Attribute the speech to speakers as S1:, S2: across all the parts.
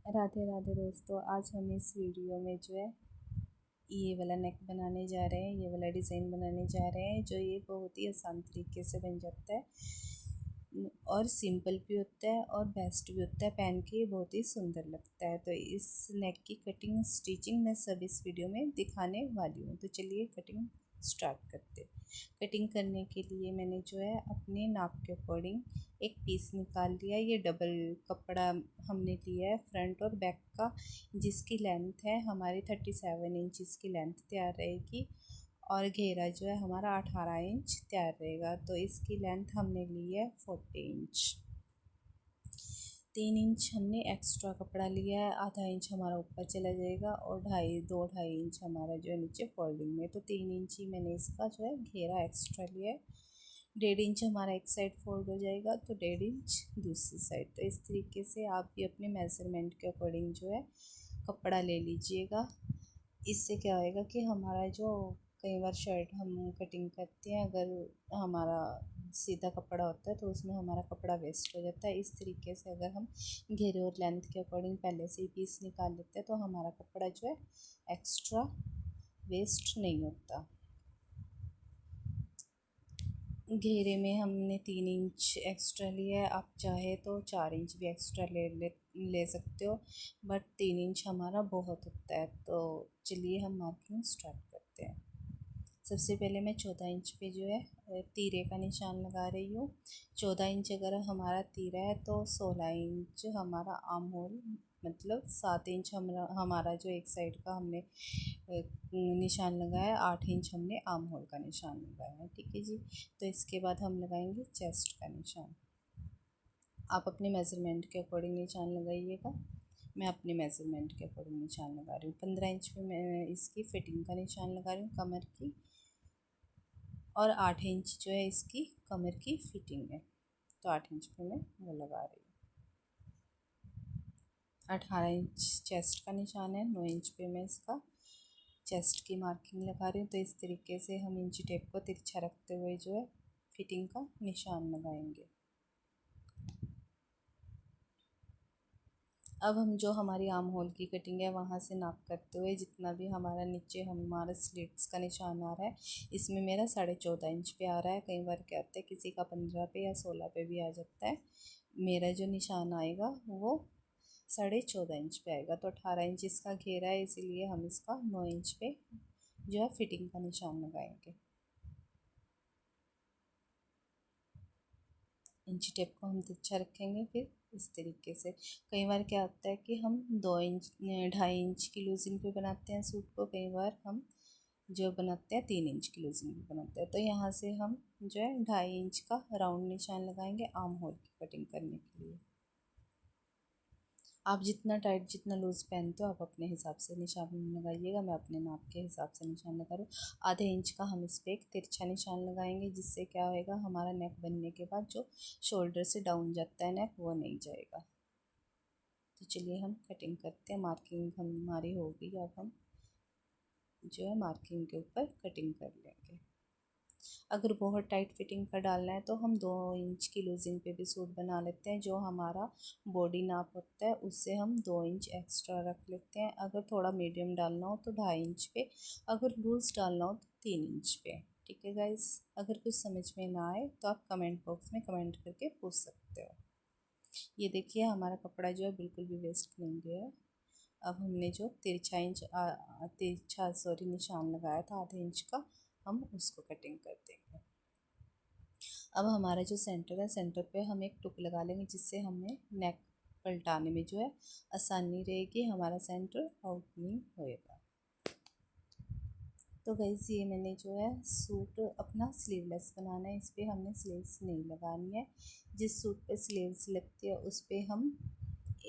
S1: राधे राधे दोस्तों, आज हम इस वीडियो में जो है ये वाला नेक बनाने जा रहे हैं। ये वाला डिज़ाइन बनाने जा रहे हैं जो ये बहुत ही आसान तरीके से बन जाता है और सिंपल भी होता है और बेस्ट भी होता है। पहन के ये बहुत ही सुंदर लगता है। तो इस नेक की कटिंग स्टिचिंग मैं सब इस वीडियो में दिखाने वाली हूँ। तो चलिए कटिंग स्टार्ट करते हैं। कटिंग करने के लिए मैंने जो है अपने नाप के अकॉर्डिंग एक पीस निकाल लिया। ये डबल कपड़ा हमने लिया है फ्रंट और बैक का, जिसकी लेंथ है हमारी 37 इंच इसकी लेंथ तैयार रहेगी और घेरा जो है हमारा 18 इंच तैयार रहेगा। तो इसकी लेंथ हमने ली है 40 इंच। 3 इंच हमने एक्स्ट्रा कपड़ा लिया है, आधा इंच हमारा ऊपर चला जाएगा और दो ढाई इंच हमारा जो है नीचे फोल्डिंग में। तो 3 इंच ही मैंने इसका जो है घेरा एक्स्ट्रा लिया है। 1.5 इंच हमारा एक साइड फोल्ड हो जाएगा तो 1.5 इंच दूसरी साइड। तो इस तरीके से आप भी अपने मेज़रमेंट के अकॉर्डिंग जो है कपड़ा ले लीजिएगा। इससे क्या होएगा कि हमारा जो कई बार शर्ट हम कटिंग करते हैं, अगर हमारा सीधा कपड़ा होता है तो उसमें हमारा कपड़ा वेस्ट हो जाता है। इस तरीके से अगर हम घेरे और लेंथ के अकॉर्डिंग पहले से ही पीस निकाल लेते हैं तो हमारा कपड़ा जो है एक्स्ट्रा वेस्ट नहीं होता। घेरे में हमने 3 इंच एक्स्ट्रा लिया है। आप चाहे तो 4 इंच भी एक्स्ट्रा ले सकते हो, बट 3 इंच हमारा बहुत होता है। तो चलिए हम मार्किंग स्टार्ट करते हैं। सबसे पहले मैं 14 इंच पे जो है तीरे का निशान लगा रही हूँ। 14 इंच अगर हमारा तीरा है तो 16 इंच हमारा आर्म होल, मतलब 7 इंच हमारा जो एक साइड का हमने निशान लगाया, 8 इंच हमने आर्म होल का निशान लगाया है। ठीक है जी। तो इसके बाद हम लगाएंगे चेस्ट का निशान। आप अपने मेज़रमेंट के अकॉर्डिंग निशान लगाइएगा। मैं अपने मेज़रमेंट के अकॉर्डिंग निशान लगा रही हूँ। 15 इंच पे मैं इसकी फिटिंग का निशान लगा रही हूँ कमर की, और 8 इंच जो है इसकी कमर की फिटिंग है। तो 8 इंच पे मैं वो लगा रही हूँ। 18 इंच चेस्ट का निशान है। 9 इंच पे मैं इसका चेस्ट की मार्किंग लगा रही हूँ। तो इस तरीके से हम इंची टेप को तिरछा रखते हुए जो है फिटिंग का निशान लगाएंगे। अब हम जो हमारी आर्म होल की कटिंग है वहाँ से नाप करते हुए जितना भी हमारा नीचे हमारा स्लिट्स का निशान आ रहा है, इसमें मेरा 14.5 इंच पे आ रहा है। कई बार क्या होता है किसी का 15 पे या 16 पे भी आ जाता है। मेरा जो निशान आएगा वो 14.5 इंच पे आएगा। तो 18 इंच इसका घेरा है, इसीलिए हम इसका 9 इंच पे जो है फिटिंग का निशान लगाएंगे। इंची टेप को हम तिरछा रखेंगे। फिर इस तरीके से कई बार क्या होता है कि हम 2 इंच 2.5 इंच की लूजिंग पे बनाते हैं सूट को, कई बार हम जो बनाते हैं 3 इंच की लूजिंग पे बनाते हैं। तो यहाँ से हम जो है 2.5 इंच का राउंड निशान लगाएंगे आर्म होल की कटिंग करने के लिए। आप जितना टाइट जितना लूज़ पहनते हो आप अपने हिसाब से निशान लगाइएगा। मैं अपने नाप के हिसाब से निशान लगा रही हूँ। आधे इंच का हम इस पर एक तिरछा निशान लगाएंगे, जिससे क्या होएगा हमारा नेक बनने के बाद जो शोल्डर से डाउन जाता है नेक, वो नहीं जाएगा। तो चलिए हम कटिंग करते हैं। मार्किंग हमारी हो गई। अब हम जो है मार्किंग के ऊपर कटिंग कर लेंगे। अगर बहुत टाइट फिटिंग का डालना है तो हम 2 इंच की लूजिंग पे भी सूट बना लेते हैं। जो हमारा बॉडी नाप होता है उससे हम 2 इंच एक्स्ट्रा रख लेते हैं। अगर थोड़ा मीडियम डालना हो तो 2.5 इंच पे, अगर लूज़ डालना हो तो 3 इंच पे। ठीक है गाइस। अगर कुछ समझ में ना आए तो आप कमेंट बॉक्स में कमेंट करके पूछ सकते हो। ये देखिए हमारा कपड़ा जो है बिल्कुल भी वेस्ट नहीं गया है। अब हमने जो तिरछा निशान लगाया था आधे इंच का, हम उसको कटिंग कर देंगे। अब हमारा जो सेंटर है, सेंटर पे हम एक टुक लगा लेंगे, जिससे हमें नेक पलटाने में जो है आसानी रहेगी, हमारा सेंटर आउट नहीं होएगा। तो गाइस ये मैंने जो है सूट अपना स्लीवलेस बनाना है। इस पर हमने स्लीव्स नहीं लगानी है। जिस सूट पे स्लीव्स लगती है उस पर हम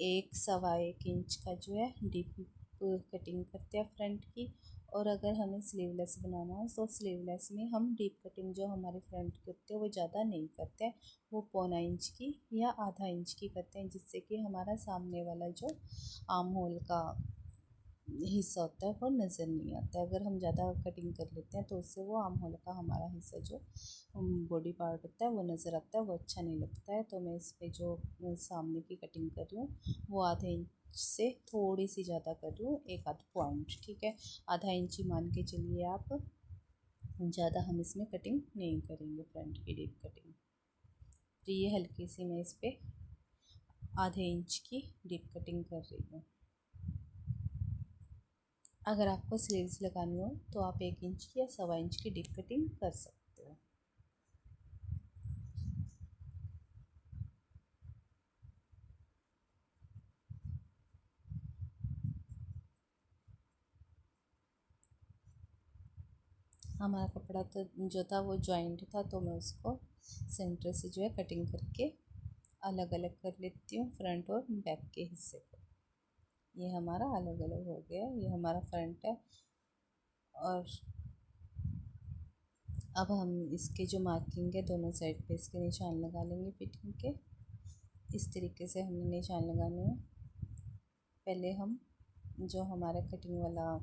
S1: 1 सवा 1 इंच का जो है डीप कटिंग करते हैं फ्रंट की। और अगर हमें स्लीवलेस बनाना हो तो स्लीवलेस में हम डीप कटिंग जो हमारे फ्रंट की होती है वो ज़्यादा नहीं करते हैं, वो 1/4 इंच की या आधा इंच की करते हैं, जिससे कि हमारा सामने वाला जो आर्म होल का हिस्सा होता है वो नज़र नहीं आता है। अगर हम ज़्यादा कटिंग कर लेते हैं तो उससे वो आर्म होल का हमारा हिस्सा जो बॉडी पार्ट होता है वो नज़र आता है, वो अच्छा नहीं लगता है। तो मैं इस पे जो सामने की कटिंग कर रही हूँ वो आधे इंच से थोड़ी सी ज़्यादा कर रही हूँ, 1 आध पॉइंट, ठीक है। आधा इंच ही मान के चलिए आप, ज़्यादा हम इसमें कटिंग नहीं करेंगे, फ्रंट की डीप कटिंग। तो ये हल्की सी मैं इस पर आधे इंच की डीप कटिंग कर रही हूँ। अगर आपको स्लीव्स लगानी हो तो आप 1 इंच की या 1.25 इंच की डीप कटिंग कर सकते हो। हमारा कपड़ा तो जो था वो जॉइंट था, तो मैं उसको सेंटर से जो है कटिंग करके अलग अलग कर लेती हूँ, फ्रंट और बैक के हिस्से को। ये हमारा अलग अलग हो गया, ये हमारा फ्रंट है। और अब हम इसके जो मार्किंग है दोनों साइड पे इसके निशान लगा लेंगे फिटिंग के। इस तरीके से हमने निशान लगाने हैं। पहले हम जो हमारा कटिंग वाला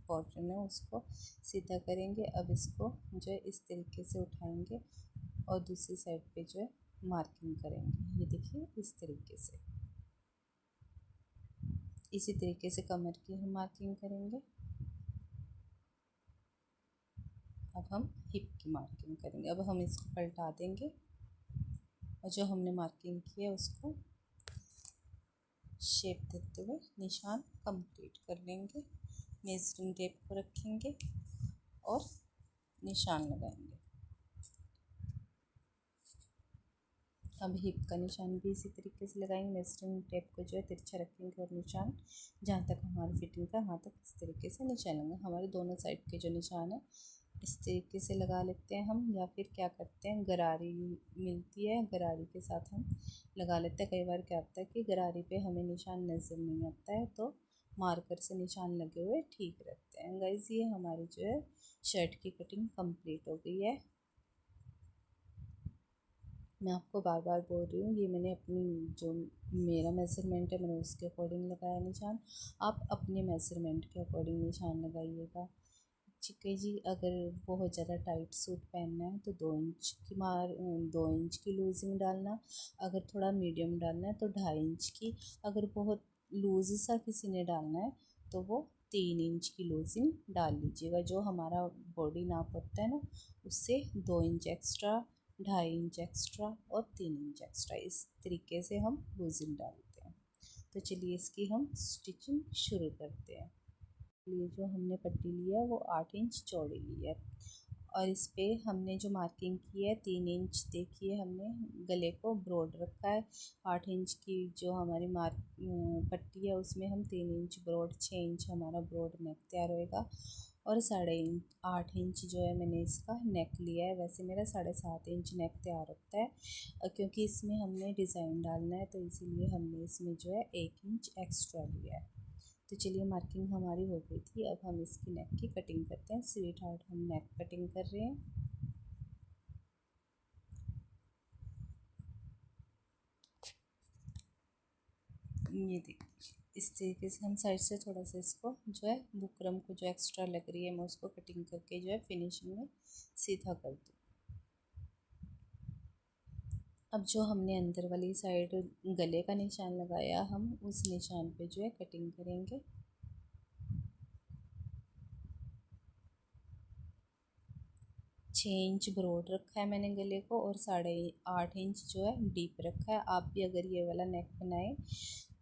S1: पोर्शन है उसको सीधा करेंगे। अब इसको जो है इस तरीके से उठाएंगे और दूसरी साइड पे जो है मार्किंग करेंगे। ये देखिए इस तरीके से। इसी तरीके से कमर की हम मार्किंग करेंगे। अब हम हिप की मार्किंग करेंगे। अब हम इसको पलटा देंगे और जो हमने मार्किंग की है उसको शेप देते हुए निशान कंप्लीट कर लेंगे। मेजरिंग टेप को रखेंगे और निशान लगाएंगे। अब हिप का निशान भी इसी तरीके से लगाएंगे। मेजरिंग टेप को जो है तिरछा रखेंगे और निशान जहाँ तक हमारी फिटिंग का वहाँ तक इस तरीके से निशान लगाएंगे। हमारे दोनों साइड के जो निशान है इस तरीके से लगा लेते हैं हम, या फिर क्या करते हैं गरारी मिलती है, गरारी के साथ हम लगा लेते हैं। कई बार क्या होता है कि गरारी पे हमें निशान नज़र नहीं आता है, तो मार्कर से निशान लगे हुए ठीक रहते हैं। गाइस ये हमारी जो है शर्ट की कटिंग कंप्लीट हो गई है। मैं आपको बार बार बोल रही हूँ, ये मैंने अपनी जो मेरा मेज़रमेंट है मैंने उसके अकॉर्डिंग लगाया निशान। आप अपने मेज़रमेंट के अकॉर्डिंग निशान लगाइएगा। ठीक है जी। अगर बहुत ज़्यादा टाइट सूट पहनना है तो 2 इंच की लूजिंग डालना। अगर थोड़ा मीडियम डालना है तो 2.5 इंच की। अगर बहुत लूज सा किसी ने डालना है तो वो 3 इंच की लूजिंग डाल लीजिएगा। जो हमारा बॉडी नाप होता है ना उससे 2 इंच एक्स्ट्रा, 2.5 इंच एक्स्ट्रा और 3 इंच एक्स्ट्रा, इस तरीके से हम लूजिंग डालते हैं। तो चलिए इसकी हम स्टिचिंग शुरू करते हैं। लिए जो हमने पट्टी लिया है वो 8 इंच चौड़ी ली है और इस पे हमने जो मार्किंग की है 3 इंच, देखिए हमने गले को ब्रॉड रखा है। 8 इंच की जो हमारी पट्टी है उसमें हम 3 इंच ब्रॉड, 6 इंच हमारा ब्रॉड नेक तैयार होएगा। और 8.5 इंच जो है मैंने इसका नेक लिया है। वैसे मेरा 7.5 इंच नेक तैयार होता है, क्योंकि इसमें हमने डिज़ाइन डालना है तो इसीलिए हमने इसमें जो है 1 इंच एक्स्ट्रा लिया है। तो चलिए मार्किंग हमारी हो गई थी। अब हम इसकी नेक की कटिंग करते हैं। स्वीट हार्ट हम नेक कटिंग कर रहे हैं। ये देखिए इस तरीके से हम साइड से थोड़ा सा इसको जो है बुकरम को जो एक्स्ट्रा लग रही है मैं उसको कटिंग करके जो है फिनिशिंग में सीधा कर दूँ। अब जो हमने अंदर वाली साइड गले का निशान लगाया हम उस निशान पे जो है कटिंग करेंगे। 6 इंच ब्रॉड रखा है मैंने गले को और 8.5 इंच जो है डीप रखा है। आप भी अगर ये वाला नेक बनाएं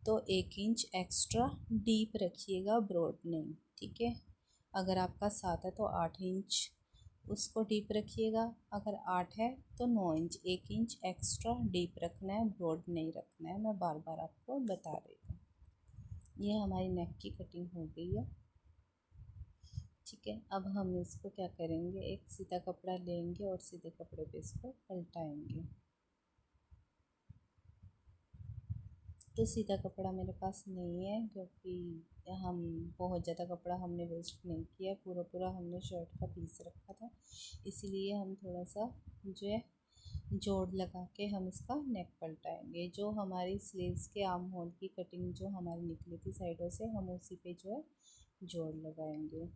S1: तो 1 इंच एक्स्ट्रा डीप रखिएगा, ब्रॉड नहीं, ठीक है। अगर आपका 7 है तो 8 इंच उसको डीप रखिएगा। अगर 8 है तो 9 इंच, 1 इंच एक्स्ट्रा डीप रखना है, ब्रॉड नहीं रखना है। मैं बार बार आपको बता रही हूँ। ये हमारी नेक की कटिंग हो गई है, ठीक है। अब हम इसको क्या करेंगे, एक सीधा कपड़ा लेंगे और सीधे कपड़े पे इसको पलटाएंगे। तो सीधा कपड़ा मेरे पास नहीं है क्योंकि हम बहुत ज़्यादा कपड़ा हमने वेस्ट नहीं किया, पूरा पूरा हमने शर्ट का पीस रखा था, इसीलिए हम थोड़ा सा जो है जोड़ लगा के हम इसका नेक पलटाएंगे। जो हमारी स्लीव्स के आर्म होल की कटिंग जो हमारी निकली थी साइडों से हम उसी पे जो है जोड़ लगाएंगे।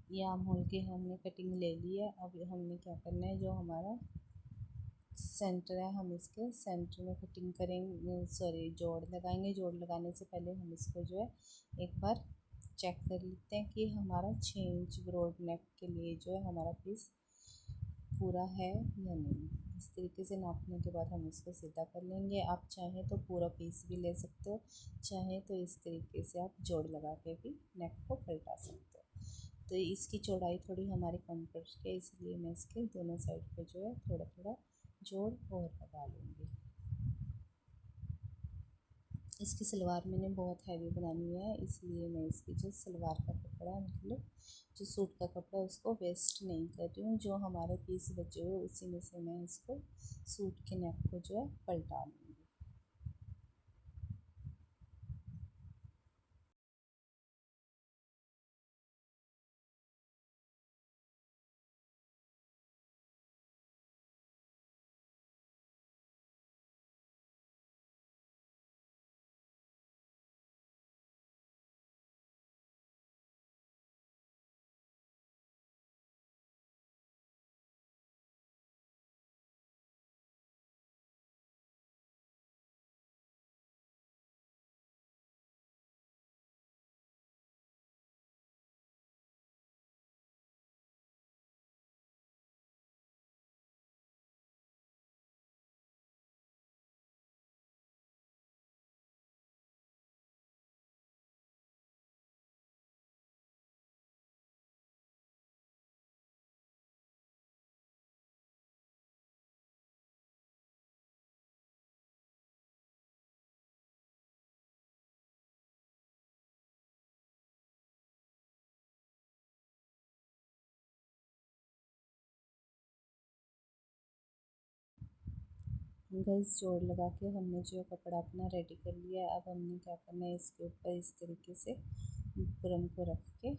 S1: ये आर्म होल की हमने कटिंग ले ली है। अब हमने क्या करना है, जो हमारा सेंटर है, हम इसके सेंटर में कटिंग करेंगे, सॉरी जोड़ लगाएंगे। जोड़ लगाने से पहले हम इसको जो है एक बार चेक कर लेते हैं कि हमारा 6 इंच ब्रॉड नेक के लिए जो है हमारा पीस पूरा है या नहीं। इस तरीके से नापने के बाद हम इसको सीधा कर लेंगे। आप चाहें तो पूरा पीस भी ले सकते हो, चाहें तो इस तरीके से आप जोड़ लगा के भी नेक को पलटा सकते हो। तो इसकी चौड़ाई थोड़ी हमारी कम पड़ रही है, इसलिए मैं इसके दोनों साइड पे जो है थोड़ा थोड़ा जोड़ और लगा लूँगी। इसकी सलवार मैंने बहुत हैवी बनानी है, इसलिए मैं इसकी जो सलवार का कपड़ा है, मतलब जो सूट का कपड़ा है, उसको वेस्ट नहीं कर रही हूँ। जो हमारे पीस बचे हुए उसी में से मैं इसको सूट के नेक को जो है पलटा लूँगी। गैस जोड़ लगा के हमने जो कपड़ा अपना रेडी कर लिया है। अब हमने क्या करना है, इसके ऊपर इस तरीके से बुकरम को रख के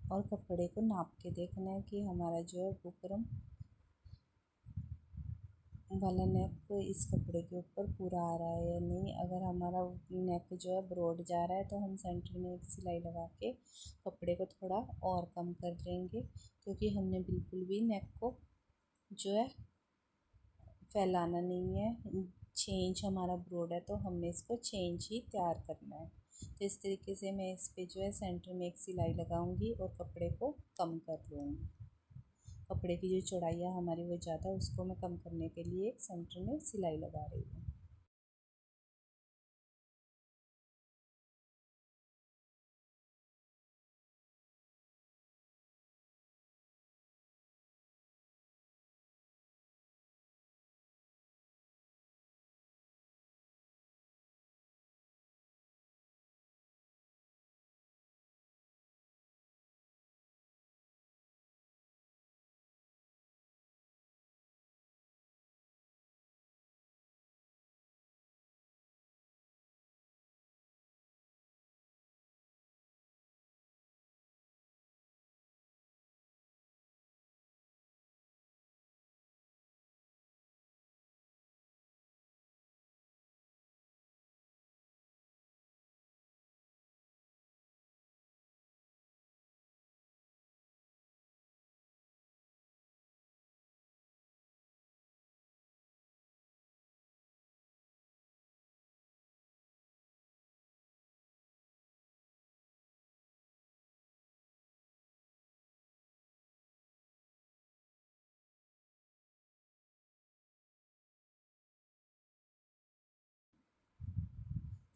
S1: और कपड़े को नाप के देखना है कि हमारा जो है बुकरम वाला नेक इस कपड़े के ऊपर पूरा आ रहा है या नहीं। अगर हमारा नेक जो है ब्रॉड जा रहा है तो हम सेंटर में एक सिलाई लगा के कपड़े को थोड़ा और कम कर देंगे, क्योंकि हमने बिल्कुल भी नेक को जो है फैलाना नहीं है। 6 इंच हमारा ब्रॉड है तो हमने इसको 6 इंच ही तैयार करना है। तो इस तरीके से मैं इस पे जो है सेंटर में एक सिलाई लगाऊंगी और कपड़े को कम कर लूँगी। कपड़े की जो चौड़ाई है हमारी वो ज़्यादा, उसको मैं कम करने के लिए सेंटर में सिलाई लगा रही हूँ।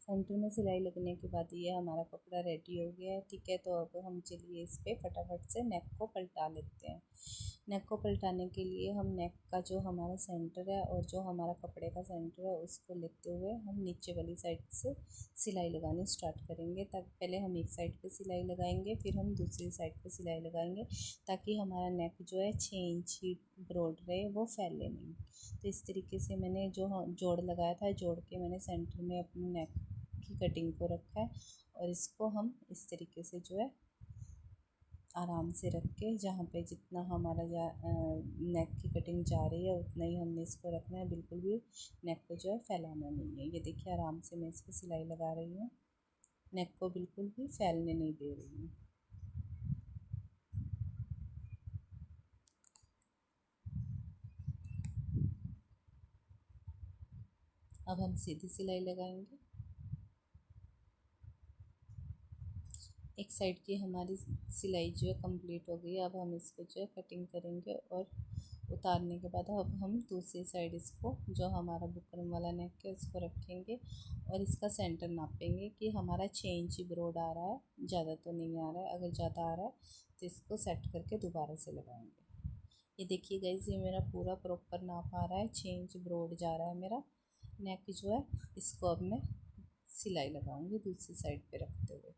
S1: सेंटर में सिलाई लगने के बाद ये हमारा कपड़ा रेडी हो गया है। ठीक है, तो अब हम चलिए इस पे फटाफट से नेक को पलटा लेते हैं। नेक को पलटाने के लिए हम नेक का जो हमारा सेंटर है और जो हमारा कपड़े का सेंटर है उसको लेते हुए हम नीचे वाली साइड से सिलाई लगानी स्टार्ट करेंगे। तब पहले हम एक साइड पे सिलाई लगाएंगे, फिर हम दूसरी साइड पे सिलाई लगाएंगे, ताकि हमारा नेक जो है 6 इंच ही ब्रॉड रहे, वो फैले नहीं। तो इस तरीके से मैंने जो जोड़ लगाया था, जोड़ के मैंने सेंटर में अपने नेक की कटिंग को रखा है। और इसको हम इस तरीके से जो है आराम से रख के, जहाँ पे जितना हमारा नेक की कटिंग जा रही है उतना ही हमने इसको रखना है। बिल्कुल भी नेक को जो है फैलाना नहीं है। ये देखिए आराम से मैं इसको सिलाई लगा रही हूँ, नेक को बिल्कुल भी फैलने नहीं दे रही हूँ। अब हम सीधी सिलाई लगाएंगे। एक साइड की हमारी सिलाई जो है कंप्लीट हो गई है। अब हम इसको जो है कटिंग करेंगे और उतारने के बाद अब हम दूसरी साइड इसको जो हमारा बुकरम वाला नेक है उसको रखेंगे और इसका सेंटर नापेंगे कि हमारा 6 इंच ब्रॉड आ रहा है, ज़्यादा तो नहीं आ रहा है। अगर ज़्यादा आ रहा है तो इसको सेट करके दोबारा से लगाएंगे। ये देखिए गाइस, ये मेरा पूरा प्रॉपर नाप आ रहा है, 6 इंच ब्रॉड जा रहा है मेरा नेक जो है। इसको अब मैं सिलाई लगाऊंगी दूसरी साइड पे रखते हुए।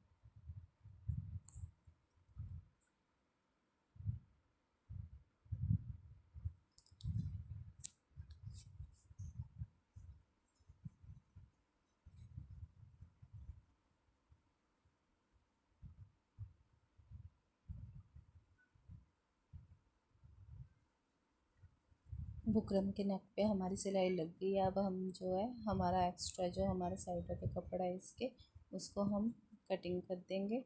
S1: बुकरम के नेक पे हमारी सिलाई लग गई है। अब हम जो है हमारा एक्स्ट्रा जो हमारे साइडों पे कपड़ा है इसके, उसको हम कटिंग कर देंगे।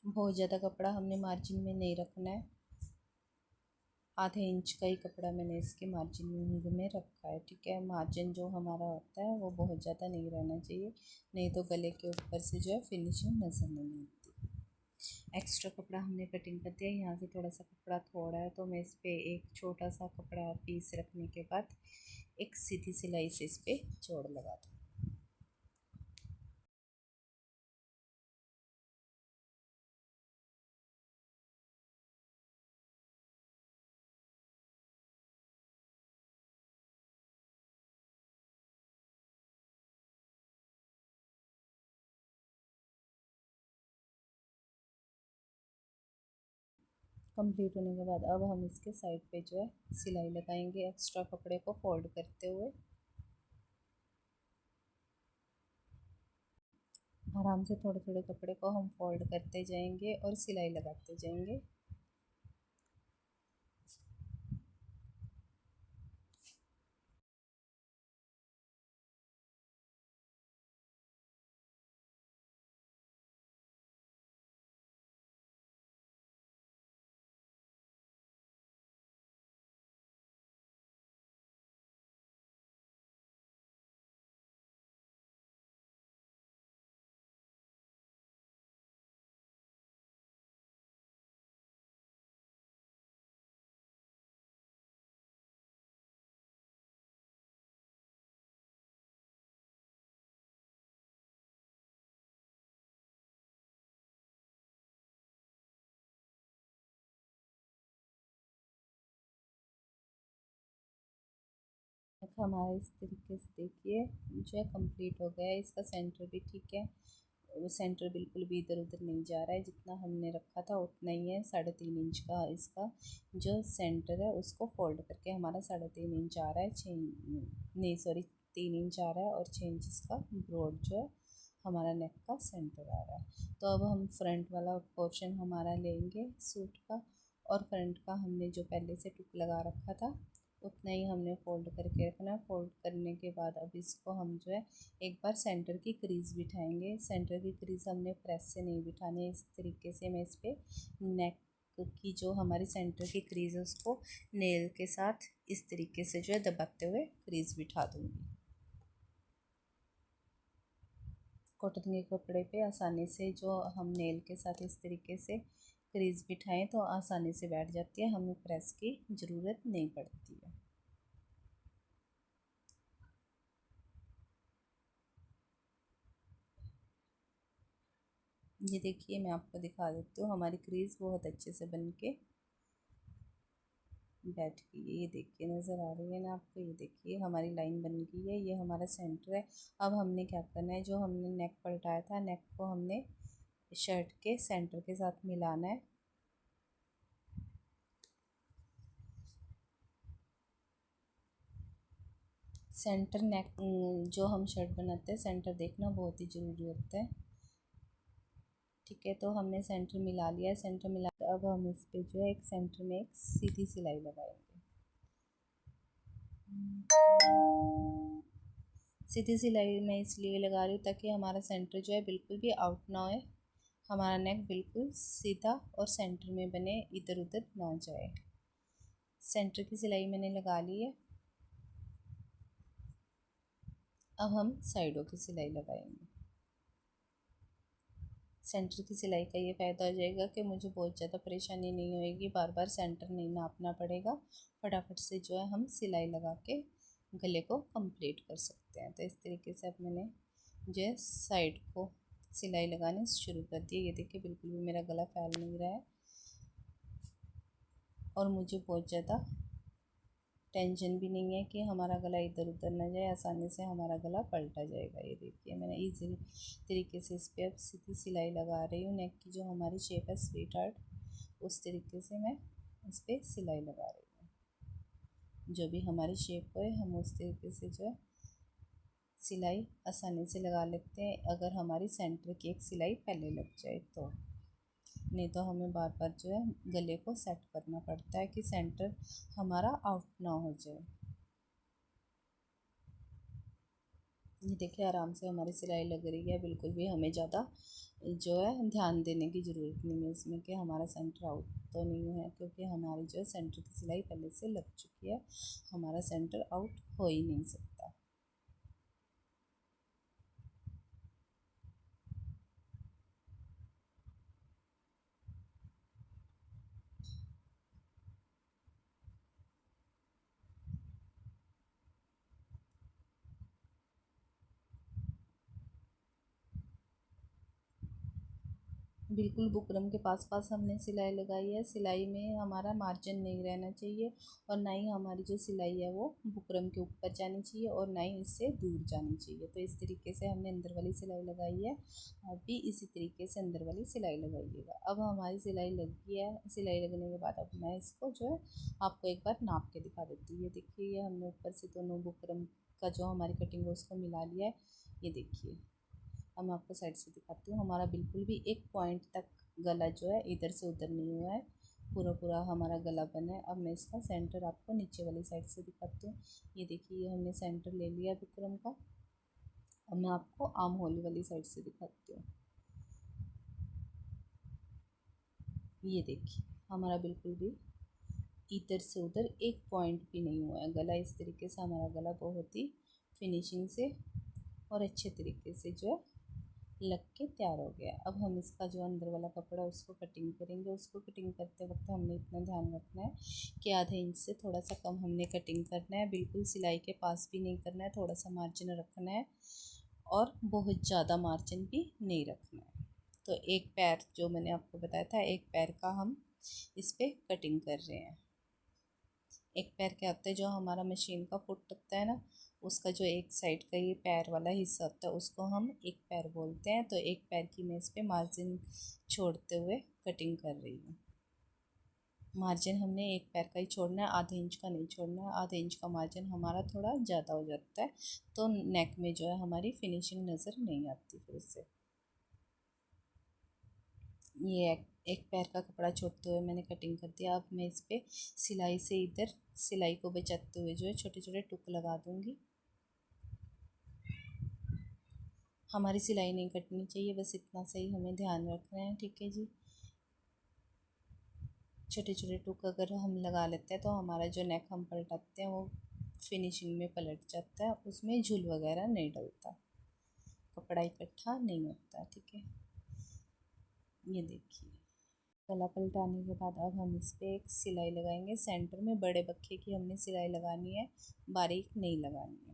S1: बहुत ज़्यादा कपड़ा हमने मार्जिन में नहीं रखना है, आधे इंच का ही कपड़ा मैंने इसके मार्जिन में रखा है। ठीक है, मार्जिन जो हमारा होता है वो बहुत ज़्यादा नहीं रहना चाहिए, नहीं तो गले के ऊपर से जो है फिनिशिंग नज़र नहीं आती। एक्स्ट्रा कपड़ा हमने कटिंग कर दिया। यहाँ से थोड़ा सा कपड़ा थोड़ा है तो मैं इस पर एक छोटा सा कपड़ा पीस रखने के बाद एक सीधी सिलाई से इस पर जोड़ लगा दूँ। कंप्लीट होने के बाद अब हम इसके साइड पे जो है सिलाई लगाएंगे एक्स्ट्रा कपड़े को फोल्ड करते हुए। आराम से थोड़े थोड़े कपड़े को हम फोल्ड करते जाएंगे और सिलाई लगाते जाएंगे। हमारा इस तरीके से देखिए जो है कंप्लीट हो गया है। इसका सेंटर भी ठीक है, सेंटर बिल्कुल भी इधर उधर नहीं जा रहा है, जितना हमने रखा था उतना ही है। 3.5 इंच का इसका जो सेंटर है उसको फोल्ड करके हमारा 3.5 इंच आ रहा है, 6 नहीं सॉरी 3 इंच आ रहा है और 6 इंच इसका ब्रॉड जो है हमारा नेक का सेंटर आ रहा है। तो अब हम फ्रंट वाला पोर्शन हमारा लेंगे सूट का, और फ्रंट का हमने जो पहले से टुक लगा रखा था उतना ही हमने फ़ोल्ड करके रखना है। फ़ोल्ड करने के बाद अब इसको हम जो है एक बार सेंटर की क्रीज़ बिठाएंगे। सेंटर की क्रीज़ हमने प्रेस से नहीं बिठानी है, इस तरीके से मैं इस पर नेक की जो हमारी सेंटर की क्रीज़ है उसको नेल के साथ इस तरीके से जो है दबाते हुए क्रीज़ बिठा दूँगी। कॉटन के कपड़े पे आसानी से जो हम नेल के साथ इस तरीके से क्रीज़ बिठाएं तो आसानी से बैठ जाती है, हमें प्रेस की ज़रूरत नहीं पड़ती है। ये देखिए मैं आपको दिखा देती हूँ, हमारी क्रीज़ बहुत अच्छे से बन के बैठ गई है। ये देखिए नज़र आ रही है ना आपको, ये देखिए हमारी लाइन बन गई है, ये हमारा सेंटर है। अब हमने क्या करना है, जो हमने नेक पलटाया था नेक को हमने शर्ट के सेंटर के साथ मिलाना है। सेंटर नेक जो हम शर्ट बनाते हैं सेंटर देखना बहुत ही ज़रूरी होता है। ठीक है, तो हमने सेंटर मिला लिया है। सेंटर मिला अब हम इस पे जो है एक सेंटर में एक सीधी सिलाई लगाएंगे। सीधी सिलाई मैं इसलिए लगा रही हूँ ताकि हमारा सेंटर जो है बिल्कुल भी आउट ना होए, हमारा नेक बिल्कुल सीधा और सेंटर में बने, इधर उधर ना जाए। सेंटर की सिलाई मैंने लगा ली है। अब हम साइडों की सिलाई लगाएंगे। सेंटर की सिलाई का ये फ़ायदा हो जाएगा कि मुझे बहुत ज़्यादा परेशानी नहीं होएगी, बार बार सेंटर नहीं नापना पड़ेगा। फटाफट से जो है हम सिलाई लगा के गले को कंप्लीट कर सकते हैं। तो इस तरीके से अब मैंने जो है साइड को सिलाई लगानी शुरू कर दी। ये देखिए बिल्कुल भी मेरा गला फैल नहीं रहा है और मुझे बहुत ज़्यादा टेंशन भी नहीं है कि हमारा गला इधर उधर ना जाए, आसानी से हमारा गला पलटा जाएगा। ये देखिए मैंने इजी तरीके से इस पर अब सीधी सिलाई लगा रही हूँ। नेक की जो हमारी शेप है स्वीट हार्ट, उस तरीके से मैं इस पर सिलाई लगा रही हूँ। जो भी हमारी शेप हो हम उस तरीके से जो है सिलाई आसानी से लगा लेते हैं, अगर हमारी सेंटर की एक सिलाई पहले लग जाए तो। नहीं तो हमें बार बार जो है गले को सेट करना पड़ता है कि सेंटर हमारा आउट ना हो जाए। ये देखिए आराम से हमारी सिलाई लग रही है, बिल्कुल भी हमें ज़्यादा जो है ध्यान देने की ज़रूरत नहीं है इसमें कि हमारा सेंटर आउट तो नहीं है, क्योंकि हमारी जो है सेंटर की सिलाई पहले से लग चुकी है। हमारा सेंटर आउट हो ही नहीं सकता। बिल्कुल बुकरम के पास पास हमने सिलाई लगाई है। सिलाई में हमारा मार्जिन नहीं रहना चाहिए और ना ही हमारी जो सिलाई है वो बुकरम के ऊपर जानी चाहिए और ना ही इससे दूर जानी चाहिए। तो इस तरीके से हमने अंदर वाली सिलाई लगाई है। आप भी इसी तरीके से अंदर वाली सिलाई लगाइएगा। अब हमारी सिलाई लग गई है। सिलाई लगने के बाद अब मैं इसको जो है आपको एक बार नाप के दिखा देती हूँ। ये देखिए ये हमने ऊपर से दोनों बुकरम का जो हमारी कटिंग है उसको मिला लिया है। ये देखिए अब मैं आपको साइड से दिखाती हूँ। हमारा बिल्कुल भी एक पॉइंट तक गला जो है इधर से उधर नहीं हुआ है, पूरा पूरा हमारा गला बना है। अब मैं इसका सेंटर आपको नीचे वाली साइड से दिखाती हूँ। ये देखिए ये हमने सेंटर ले लिया बुकरम का। अब मैं आपको आर्म होल वाली साइड से दिखाती हूँ। ये देखिए हमारा बिल्कुल भी इधर से उधर एक पॉइंट भी नहीं हुआ है गला। इस तरीके से हमारा गला बहुत ही फिनिशिंग से और अच्छे तरीके से जो है लग के तैयार हो गया। अब हम इसका जो अंदर वाला कपड़ा उसको कटिंग करेंगे। उसको कटिंग करते वक्त हमने इतना ध्यान रखना है कि आधे इंच से थोड़ा सा कम हमने कटिंग करना है। बिल्कुल सिलाई के पास भी नहीं करना है, थोड़ा सा मार्जिन रखना है और बहुत ज़्यादा मार्जिन भी नहीं रखना है। तो एक पैर जो मैंने आपको बताया था, एक पैर का हम इस पर कटिंग कर रहे हैं। एक पैर क्या होता है, जो हमारा मशीन का फुट होता है ना, उसका जो एक साइड का ये पैर वाला हिस्सा होता है उसको हम एक पैर बोलते हैं। तो एक पैर की मैं इस पर मार्जिन छोड़ते हुए कटिंग कर रही हूँ। मार्जिन हमने एक पैर का ही छोड़ना है, आधे इंच का नहीं छोड़ना है। आधे इंच का मार्जिन हमारा थोड़ा ज़्यादा हो जाता है तो नेक में जो है हमारी फिनिशिंग नज़र नहीं आती फिर उससे। ये एक पैर का कपड़ा छोड़ते हुए मैंने कटिंग कर दिया। अब मैं इस पर सिलाई से इधर सिलाई को बचाते हुए जो है छोटे छोटे टुक लगा दूँगी। हमारी सिलाई नहीं कटनी चाहिए, बस इतना सही हमें ध्यान रखना है। ठीक है जी। छोटे छोटे टुक अगर हम लगा लेते हैं तो हमारा जो नेक हम पलटाते हैं वो फिनिशिंग में पलट जाता है, उसमें झूल वगैरह नहीं डलता, कपड़ा इकट्ठा नहीं होता। ठीक है। ये देखिए गला पलटाने के बाद अब हम इस पर एक सिलाई लगाएंगे। सेंटर में बड़े बक्खे की हमने सिलाई लगानी है, बारीक नहीं लगानी है।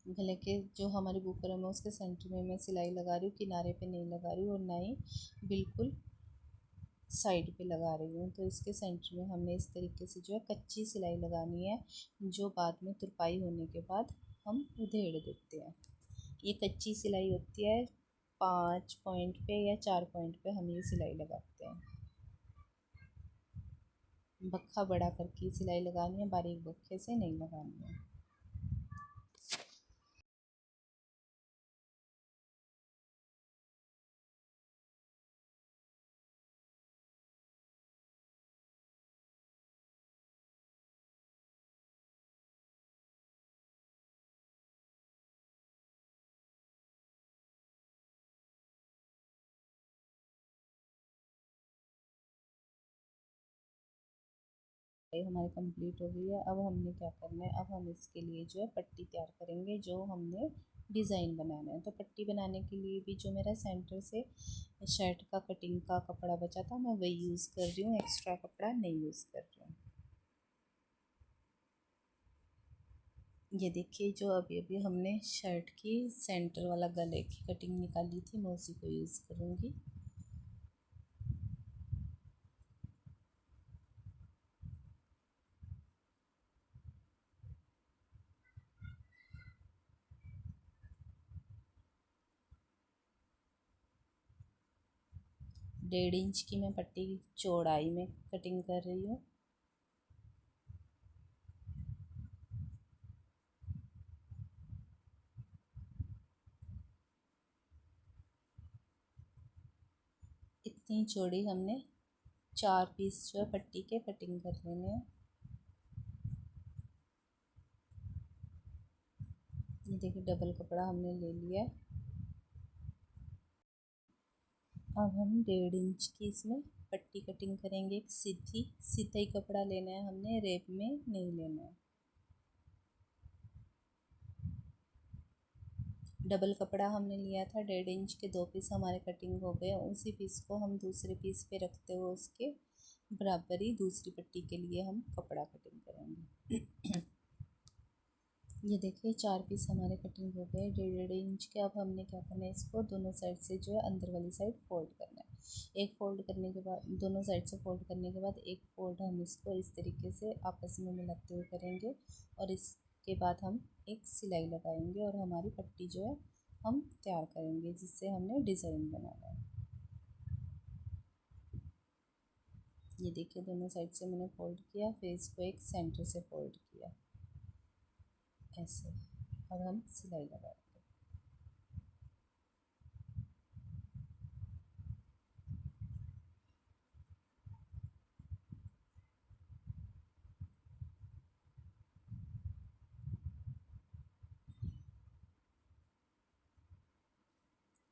S1: गले के जो हमारी बुकरम है उसके सेंटर में मैं सिलाई लगा रही हूँ, किनारे पे नहीं लगा रही हूँ और ना ही बिल्कुल साइड पे लगा रही हूँ। तो इसके सेंटर में हमने इस तरीके से जो है कच्ची सिलाई लगानी है, जो बाद में तुरपाई होने के बाद हम उधेड़ देते हैं। ये कच्ची सिलाई होती है, 5 पॉइंट पे या 4 पॉइंट पे हम ये सिलाई लगाते हैं। बक्खा बड़ा करके सिलाई लगानी है, बारीक बक्खे से नहीं लगानी है। हमारी कंप्लीट हो गई है। अब हमने क्या करना है, अब हम इसके लिए जो है पट्टी तैयार करेंगे जो हमने डिज़ाइन बनाना है। तो पट्टी बनाने के लिए भी जो मेरा सेंटर से शर्ट का कटिंग का कपड़ा बचा था मैं वही यूज़ कर रही हूँ, एक्स्ट्रा कपड़ा नहीं यूज़ कर रही हूँ। ये देखिए जो अभी अभी हमने शर्ट की सेंटर वाला गले की कटिंग निकाली थी मैं उसी को यूज़ करूँगी। डेढ़ इंच की मैं पट्टी चौड़ाई में कटिंग कर रही हूँ। इतनी चौड़ी हमने 4 पीस जो है पट्टी के कटिंग कर लेने हैं। ये देखिए डबल कपड़ा हमने ले लिया। अब हम 1.5 इंच की इसमें पट्टी कटिंग करेंगे। एक सीधी सीधा ही कपड़ा लेना है हमने, रेप में नहीं लेना है। डबल कपड़ा हमने लिया था 1.5 इंच के, 2 पीस हमारे कटिंग हो गए। उसी पीस को हम दूसरे पीस पे रखते हुए उसके बराबर ही दूसरी पट्टी के लिए हम कपड़ा कटिंग करेंगे। ये देखिए 4 पीस हमारे कटिंग हो गए 1.5 इंच के। अब हमने क्या करना है, इसको दोनों साइड से जो है अंदर वाली साइड फोल्ड करना है। एक फोल्ड करने के बाद दोनों साइड से फोल्ड करने के बाद एक फोल्ड हम इसको इस तरीके से आपस में मिलाते हुए करेंगे और इसके बाद हम एक सिलाई लगाएंगे और हमारी पट्टी जो है हम तैयार करेंगे जिससे हमने डिज़ाइन बनाना है। ये देखिए दोनों साइड से मैंने फोल्ड किया, फिर इसको एक सेंटर से फोल्ड किया ऐसे। अब हम सिलाई लगाएंगे।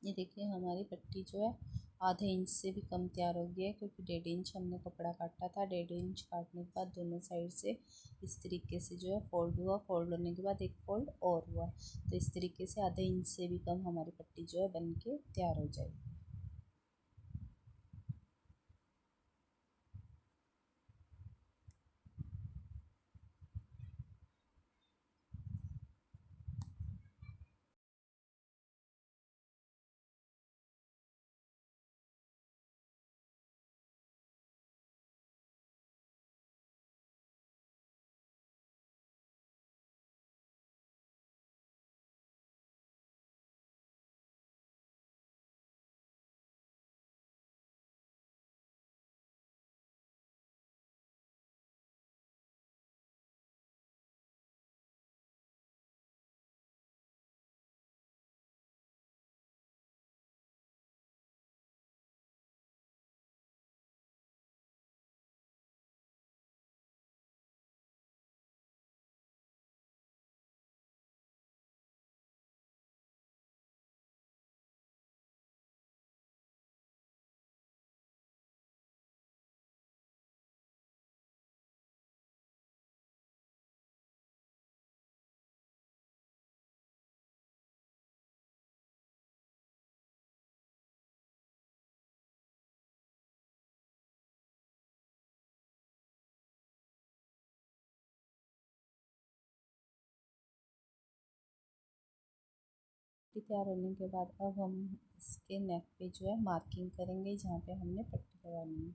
S1: ये देखिए हमारी पट्टी जो है आधे इंच से भी कम तैयार हो गया है क्योंकि 1.5 इंच हमने कपड़ा काटा था। 1.5 इंच काटने के बाद दोनों साइड से इस तरीके से जो है फोल्ड हुआ। फोल्ड होने के बाद एक फोल्ड और हुआ, तो इस तरीके से आधे इंच से भी कम हमारी पट्टी जो है बन के तैयार हो जाएगी। तैयार होने के बाद अब हम इसके नेक पे जो है मार्किंग करेंगे जहाँ पे हमने पट्टी लगानी है।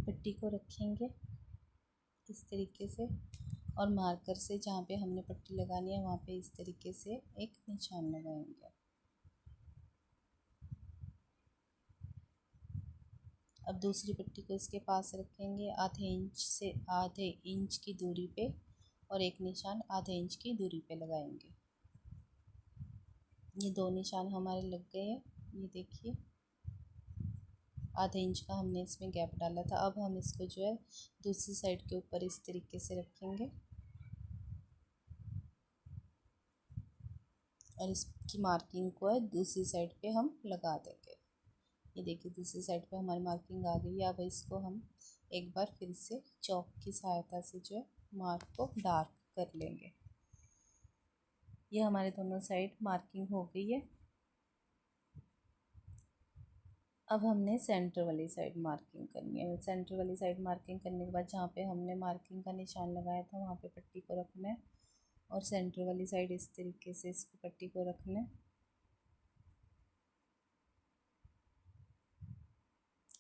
S1: पट्टी को रखेंगे इस तरीके से और मार्कर से जहाँ पे हमने पट्टी लगानी है वहाँ पे इस तरीके से एक निशान लगाएंगे। अब दूसरी पट्टी को इसके पास रखेंगे आधे इंच की दूरी पे और एक निशान आधे इंच की दूरी पे लगाएंगे। ये 2 निशान हमारे लग गए हैं। ये देखिए आधे इंच का हमने इसमें गैप डाला था। अब हम इसको जो है दूसरी साइड के ऊपर इस तरीके से रखेंगे और इसकी मार्किंग को है दूसरी साइड पे हम लगा देंगे। ये देखिए दूसरी साइड पे हमारी मार्किंग आ गई है। अब इसको हम एक बार फिर से चॉक की सहायता से जो है मार्क को डार्क कर लेंगे। ये हमारे दोनों साइड मार्किंग हो गई है। अब हमने सेंटर वाली साइड मार्किंग करनी है। सेंटर वाली साइड मार्किंग करने के बाद जहाँ पे हमने मार्किंग का निशान लगाया था वहाँ पे पट्टी को रखना है और सेंटर वाली साइड इस तरीके से इसको पट्टी को रखना है।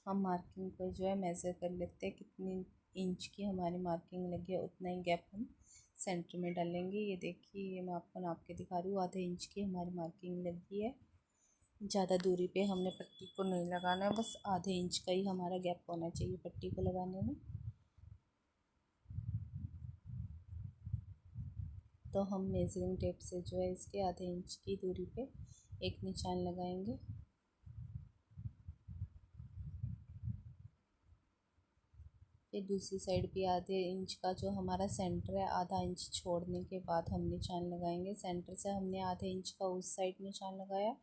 S1: हम मार्किंग को जो है मेज़र कर लेते हैं, कितनी इंच की हमारी मार्किंग लगी है उतना ही गैप हम सेंटर में डालेंगे। ये देखिए, ये मैं आपको नाप के दिखा रही हूँ, आधे इंच की हमारी मार्किंग लगी है। ज़्यादा दूरी पे हमने पट्टी को नहीं लगाना है, बस आधे इंच का ही हमारा गैप होना चाहिए पट्टी को लगाने में। तो हम मेजरिंग टेप से जो है इसके आधे इंच की दूरी पे एक निशान लगाएंगे। फिर दूसरी साइड भी आधे इंच का जो हमारा सेंटर है, आधा इंच छोड़ने के बाद हम निशान लगाएंगे। सेंटर से हमने आधे इंच का उस साइड निशान लगाया,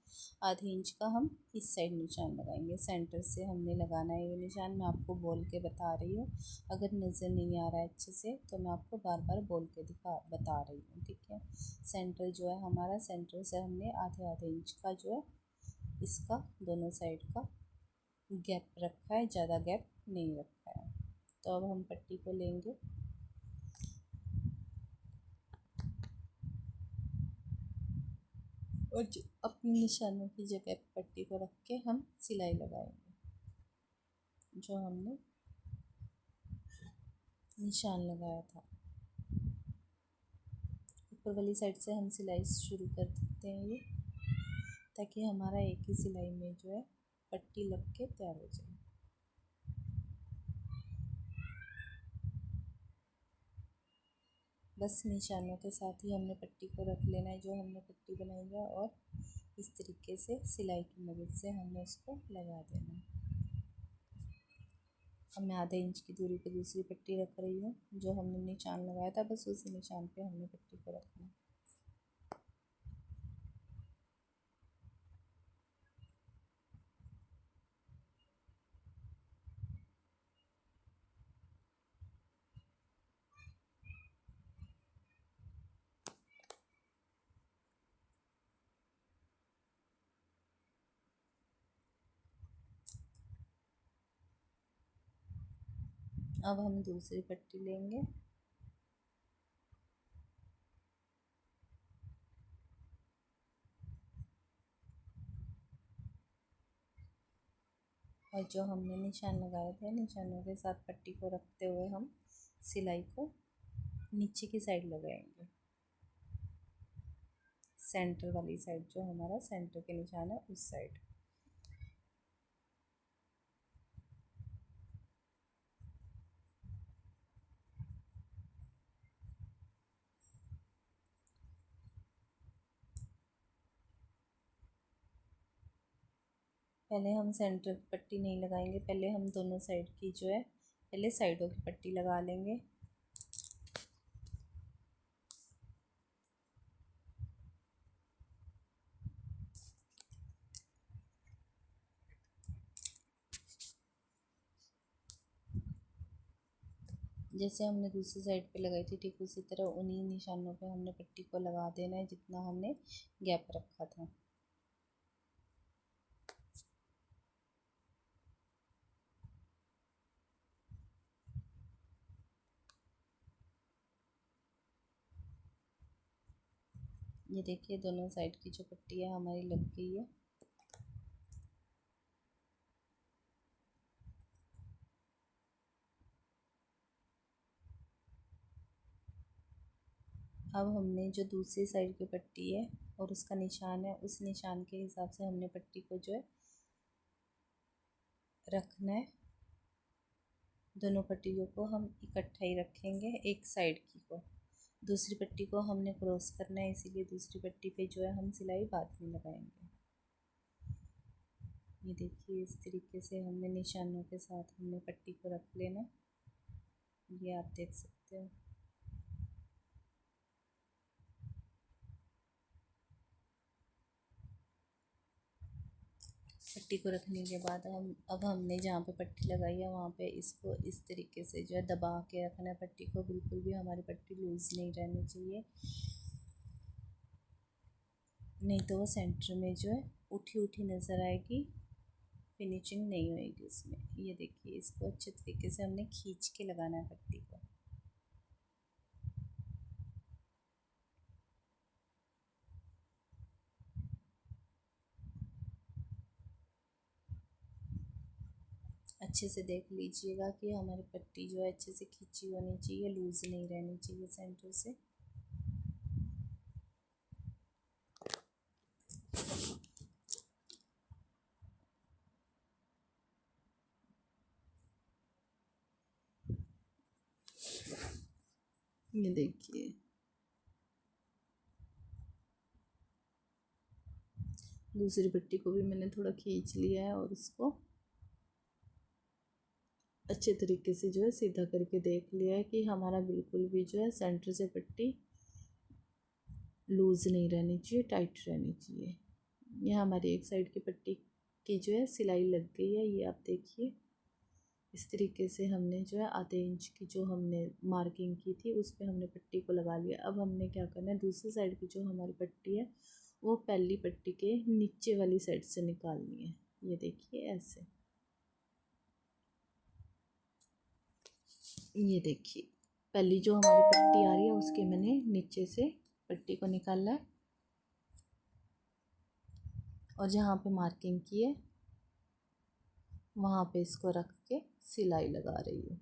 S1: आधे इंच का हम इस साइड निशान लगाएंगे। सेंटर से हमने लगाना है ये निशान, मैं आपको बोल के बता रही हूँ। अगर नज़र नहीं आ रहा है अच्छे से तो मैं आपको बार बार बोल के बता रही हूँ, ठीक है। सेंटर जो है हमारा, सेंटर से हमने आधे आधे इंच का जो है इसका दोनों साइड का गैप रखा है, ज़्यादा गैप नहीं रखा है। तो अब हम पट्टी को लेंगे और अपने निशानों की जगह पट्टी को रख के हम सिलाई लगाएंगे। जो हमने निशान लगाया था ऊपर वाली साइड से हम सिलाई शुरू कर देते हैं ये, ताकि हमारा एक ही सिलाई में जो है पट्टी लग के तैयार हो जाए। बस निशानों के साथ ही हमने पट्टी को रख लेना है जो हमने पट्टी बनाई है, और इस तरीके से सिलाई की मदद से हमने उसको लगा देना है। अब मैं आधे इंच की दूरी पे दूसरी पट्टी रख रही हूँ। जो हमने निशान लगाया था बस उसी निशान पे हमने पट्टी को रखना है। अब हम दूसरी पट्टी लेंगे और जो हमने निशान लगाए थे निशानों के साथ पट्टी को रखते हुए हम सिलाई को नीचे की साइड लगाएंगे। सेंटर वाली साइड, जो हमारा सेंटर के निशान है उस साइड। पहले हम सेंटर की पट्टी नहीं लगाएंगे, पहले हम दोनों साइड की जो है पहले साइडों की पट्टी लगा लेंगे। जैसे हमने दूसरी साइड पे लगाई थी ठीक उसी तरह उन्हीं निशानों पे हमने पट्टी को लगा देना है जितना हमने गैप रखा था। ये देखिए दोनों साइड की जो पट्टी है हमारी लग गई है। अब हमने जो दूसरी साइड की पट्टी है और उसका निशान है, उस निशान के हिसाब से हमने पट्टी को जो है रखना है। दोनों पट्टियों को हम इकट्ठा ही रखेंगे, एक साइड की को। दूसरी पट्टी को हमने क्रॉस करना है, इसीलिए दूसरी पट्टी पे जो है हम सिलाई बाद में लगाएंगे। ये देखिए इस तरीके से हमने निशानों के साथ हमने पट्टी को रख लेना। ये आप देख सकते हो। पट्टी को रखने के बाद अब हमने जहाँ पे पट्टी लगाई है वहाँ पे इसको इस तरीके से जो है दबा के रखना है पट्टी को। बिल्कुल भी हमारी पट्टी लूज़ नहीं रहनी चाहिए, नहीं तो वो सेंटर में जो है उठी उठी नज़र आएगी, फिनिशिंग नहीं होएगी उसमें। ये देखिए, इसको अच्छे तरीके से हमने खींच के लगाना है पट्टी को। अच्छे से देख लीजिएगा कि हमारी पट्टी जो है अच्छे से खींची होनी चाहिए, लूज़ नहीं रहनी चाहिए सेंटर से। ये देखिए, दूसरी पट्टी को भी मैंने थोड़ा खींच लिया है और उसको अच्छे तरीके से जो है सीधा करके देख लिया है कि हमारा बिल्कुल भी जो है सेंटर से पट्टी लूज़ नहीं रहनी चाहिए, टाइट रहनी चाहिए। यह हमारी एक साइड की पट्टी की जो है सिलाई लग गई है, ये आप देखिए। इस तरीके से हमने जो है आधे इंच की जो हमने मार्किंग की थी उस पर हमने पट्टी को लगा लिया। अब हमने क्या करना है, दूसरी साइड की जो हमारी पट्टी है वो पहली पट्टी के नीचे वाली साइड से निकालनी है। ये देखिए ऐसे, ये देखिए पहली जो हमारी पट्टी आ रही है उसके मैंने नीचे से पट्टी को निकाला है और जहाँ पे मार्किंग की है वहाँ पे इसको रख के सिलाई लगा रही हूँ।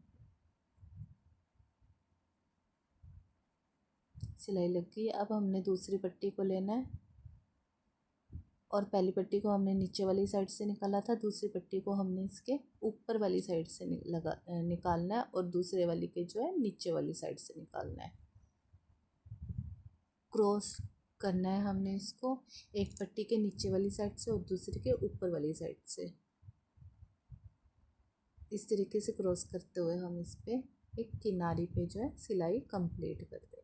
S1: सिलाई लग गई। अब हमने दूसरी पट्टी को लेना है और पहली पट्टी को हमने नीचे वाली साइड से निकाला था, दूसरी पट्टी को हमने इसके ऊपर वाली साइड से निकालना है और दूसरे वाली के जो है नीचे वाली साइड से निकालना है। क्रॉस करना है हमने इसको एक पट्टी के नीचे वाली साइड से और दूसरी के ऊपर वाली साइड से। इस तरीके से क्रॉस करते हुए हम इस पे एक किनारी पे जो है सिलाई कंप्लीट कर देंगे।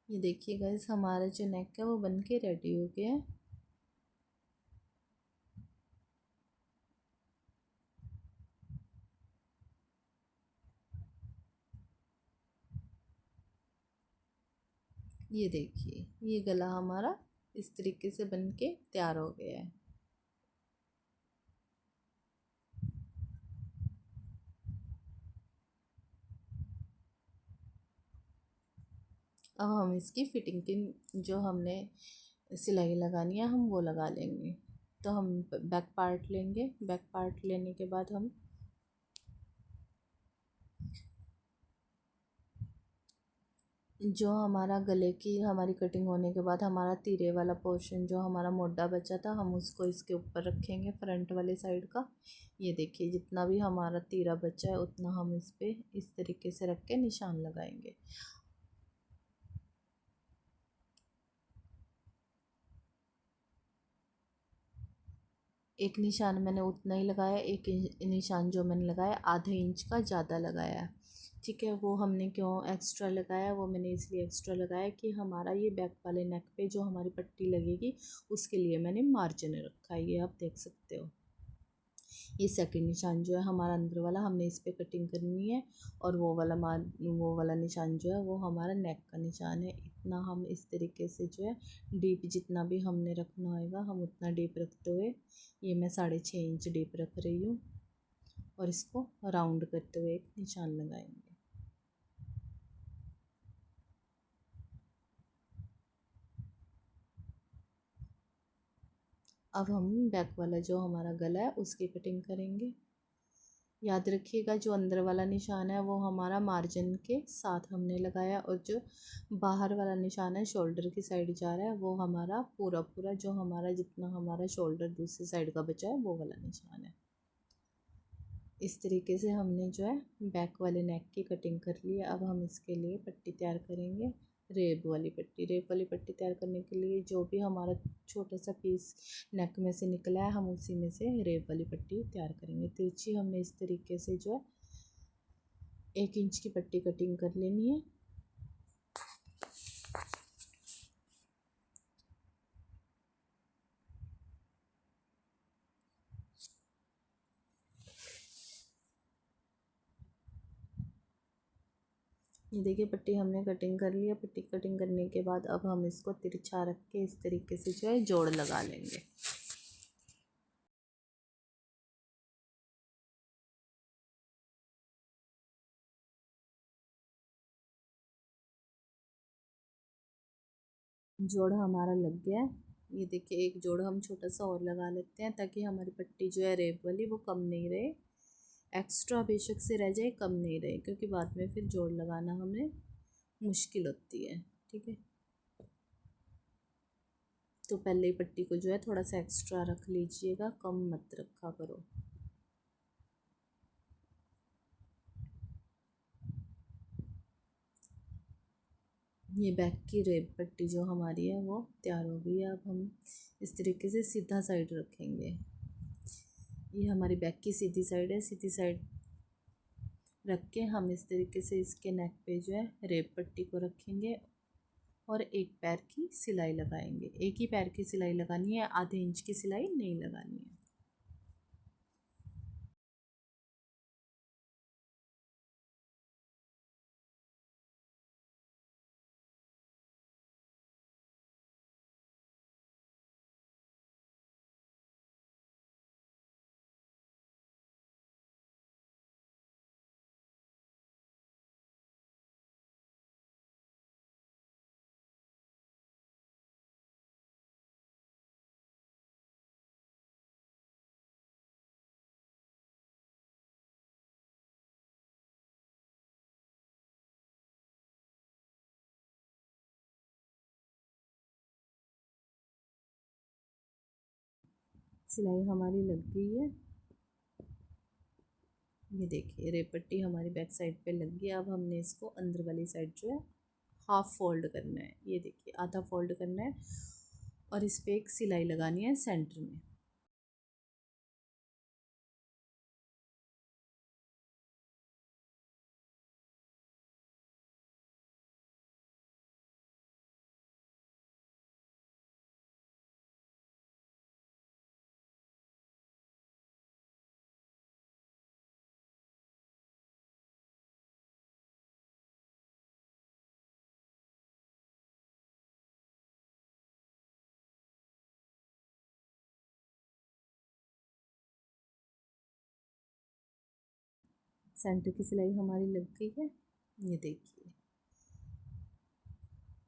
S1: ये देखिए गाइस, हमारा जो नेक है वो बन के रेडी हो गया है। ये देखिए, ये गला हमारा इस तरीके से बन के तैयार हो गया है। अब हम इसकी फिटिंग की जो हमने सिलाई लगानी है हम वो लगा लेंगे। तो हम बैक पार्ट लेंगे। बैक पार्ट लेने के बाद हम जो हमारा गले की हमारी कटिंग होने के बाद हमारा तीरे वाला पोर्शन जो हमारा मोटा बचा था हम उसको इसके ऊपर रखेंगे, फ्रंट वाले साइड का। ये देखिए, जितना भी हमारा तीरा बचा है उतना हम इस पे इस तरीके से रख के निशान लगाएंगे। एक निशान मैंने उतना ही लगाया, एक निशान जो मैंने लगाया आधे इंच का ज़्यादा लगाया है। ठीक है, वो हमने क्यों एक्स्ट्रा लगाया, वो मैंने इसलिए एक्स्ट्रा लगाया कि हमारा ये बैक वाले नेक पे जो हमारी पट्टी लगेगी उसके लिए मैंने मार्जिन रखा है, ये आप देख सकते हो। ये सेकंड निशान जो है हमारा अंदर वाला हमने इस पे कटिंग करनी है और वो वाला निशान जो है वो हमारा नेक का निशान है। इतना हम इस तरीके से जो है डीप जितना भी हमने रखना होगा हम उतना डीप रखते हुए, ये मैं 6.5 इंच डीप रख रही हूँ और इसको राउंड करते हुए एक निशान लगाएंगे। अब हम बैक वाला जो हमारा गला है उसकी कटिंग करेंगे। याद रखिएगा, जो अंदर वाला निशान है वो हमारा मार्जिन के साथ हमने लगाया और जो बाहर वाला निशान है शोल्डर की साइड जा रहा है वो हमारा पूरा पूरा जो हमारा जितना हमारा शोल्डर दूसरी साइड का बचा है वो वाला निशान है। इस तरीके से हमने जो है बैक वाले नेक की कटिंग कर ली है। अब हम इसके लिए पट्टी तैयार करेंगे। रेब वाली पट्टी तैयार करने के लिए जो भी हमारा छोटा सा पीस नेक में से निकला है हम उसी में से रेब वाली पट्टी तैयार करेंगे। तिरछी हमने इस तरीके से जो है 1 इंच की पट्टी कटिंग कर लेनी है। ये देखिए पट्टी हमने कटिंग कर लिया। पट्टी कटिंग करने के बाद अब हम इसको तिरछा रख के इस तरीके से जो है जोड़ लगा लेंगे। जोड़ हमारा लग गया है। ये देखिए एक जोड़ हम छोटा सा और लगा लेते हैं ताकि हमारी पट्टी जो है रेब वाली वो कम नहीं रहे। एक्स्ट्रा बेशक से रह जाए, कम नहीं रहे, क्योंकि बाद में फिर जोड़ लगाना हमें मुश्किल होती है। ठीक है, तो पहले ही पट्टी को जो है थोड़ा सा एक्स्ट्रा रख लीजिएगा, कम मत रखा करो। ये बैक की रेब पट्टी जो हमारी है वो तैयार हो गई है। अब हम इस तरीके से सीधा साइड रखेंगे। ये हमारी बैक की सीधी साइड है। सीधी साइड रख के हम इस तरीके से इसके नेक पे जो है रेब पट्टी को रखेंगे और एक पैर की सिलाई लगाएंगे। एक ही पैर की सिलाई लगानी है, आधे इंच की सिलाई नहीं लगानी है। सिलाई हमारी लग गई है। ये देखिए रेब पट्टी हमारी बैक साइड पे लग गई। अब हमने इसको अंदर वाली साइड जो है हाफ फोल्ड करना है। ये देखिए आधा फोल्ड करना है और इस पे एक सिलाई लगानी है सेंटर में। सेंटर की सिलाई हमारी लग गई है। ये देखिए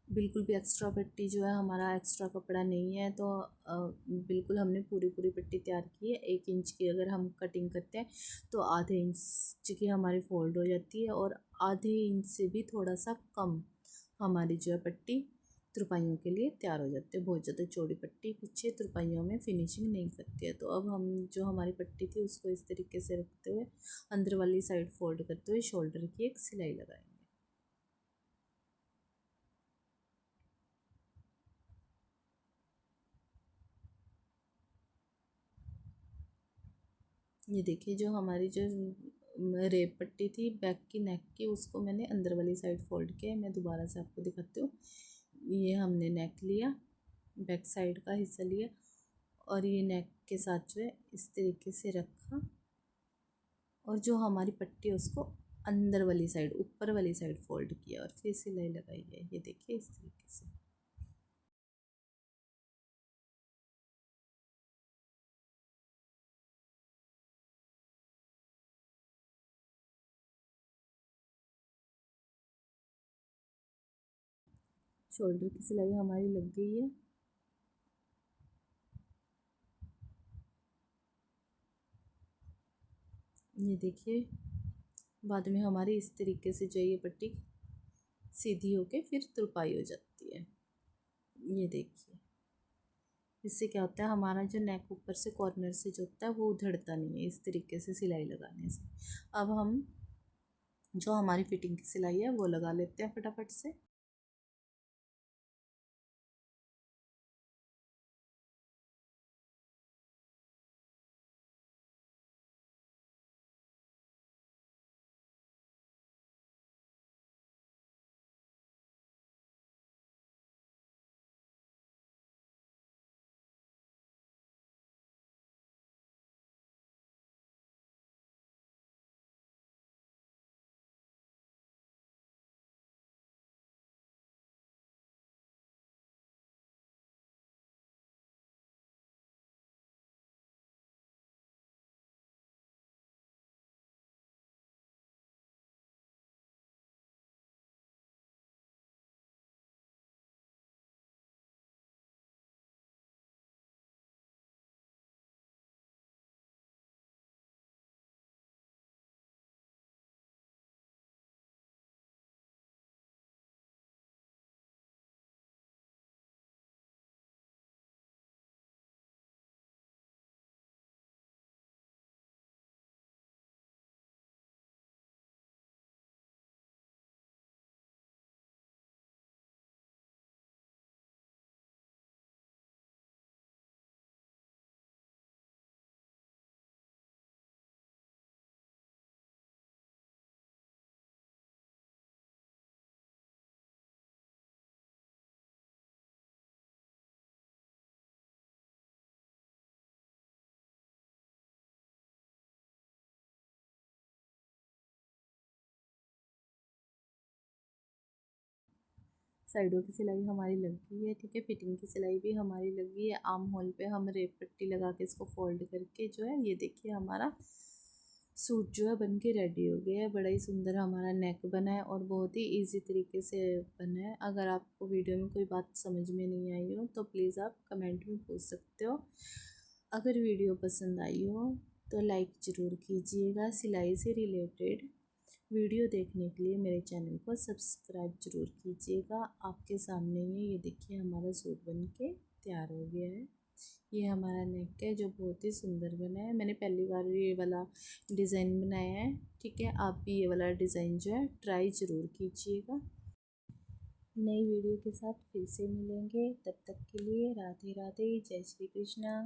S1: बिल्कुल भी एक्स्ट्रा पट्टी जो है, हमारा एक्स्ट्रा कपड़ा नहीं है, तो बिल्कुल हमने पूरी पूरी पट्टी तैयार की है। 1 इंच की अगर हम कटिंग करते हैं तो आधे इंच की हमारी फोल्ड हो जाती है और आधे इंच से भी थोड़ा सा कम हमारी जो है पट्टी तुरपाइयों के लिए तैयार हो जाती है। बहुत ज़्यादा चौड़ी पट्टी पीछे तुरपाइयों में फिनिशिंग नहीं करती है। तो अब हम जो हमारी पट्टी थी उसको इस तरीके से रखते हुए अंदर वाली साइड फोल्ड करते हुए शोल्डर की एक सिलाई लगाएंगे। ये देखिए जो हमारी जो रेब पट्टी थी बैक की नेक की, उसको मैंने अंदर वाली साइड फोल्ड किया। मैं दोबारा से आपको दिखाती हूँ। ये हमने नेक लिया, बैक साइड का हिस्सा लिया और ये नेक के साथ जो है इस तरीके से रखा और जो हमारी पट्टी है उसको अंदर वाली साइड, ऊपर वाली साइड फोल्ड किया और फिर सिलाई लगाई है। ये देखिए इस तरीके से। शोल्डर की सिलाई हमारी लग गई है। ये देखिए बाद में हमारी इस तरीके से जो ये पट्टी सीधी होके फिर तुरपाई हो जाती है। ये देखिए इससे क्या होता है, हमारा जो नेक ऊपर से कॉर्नर से जो होता है वो उधड़ता नहीं है इस तरीके से सिलाई लगाने से। अब हम जो हमारी फिटिंग की सिलाई है वो लगा लेते हैं फटाफट से। साइडों की सिलाई हमारी लग गई है, ठीक है। फिटिंग की सिलाई भी हमारी लग गई है। आर्म होल पे हम रेप पट्टी लगा के इसको फोल्ड करके जो है ये देखिए हमारा सूट जो है बन के रेडी हो गया है। बड़ा ही सुंदर हमारा नेक बना है और बहुत ही इजी तरीके से बना है। अगर आपको वीडियो में कोई बात समझ में नहीं आई हो तो प्लीज़ आप कमेंट में पूछ सकते हो। अगर वीडियो पसंद आई हो तो लाइक ज़रूर कीजिएगा। सिलाई से रिलेटेड वीडियो देखने के लिए मेरे चैनल को सब्सक्राइब ज़रूर कीजिएगा। आपके सामने ये देखिए हमारा सूट बन के तैयार हो गया है। ये हमारा नेक है जो बहुत ही सुंदर बना है। मैंने पहली बार ये वाला डिज़ाइन बनाया है, ठीक है। आप भी ये वाला डिज़ाइन जो है ट्राई ज़रूर कीजिएगा। नई वीडियो के साथ फिर से मिलेंगे, तब तक के लिए राधे राधे, जय श्री कृष्णा।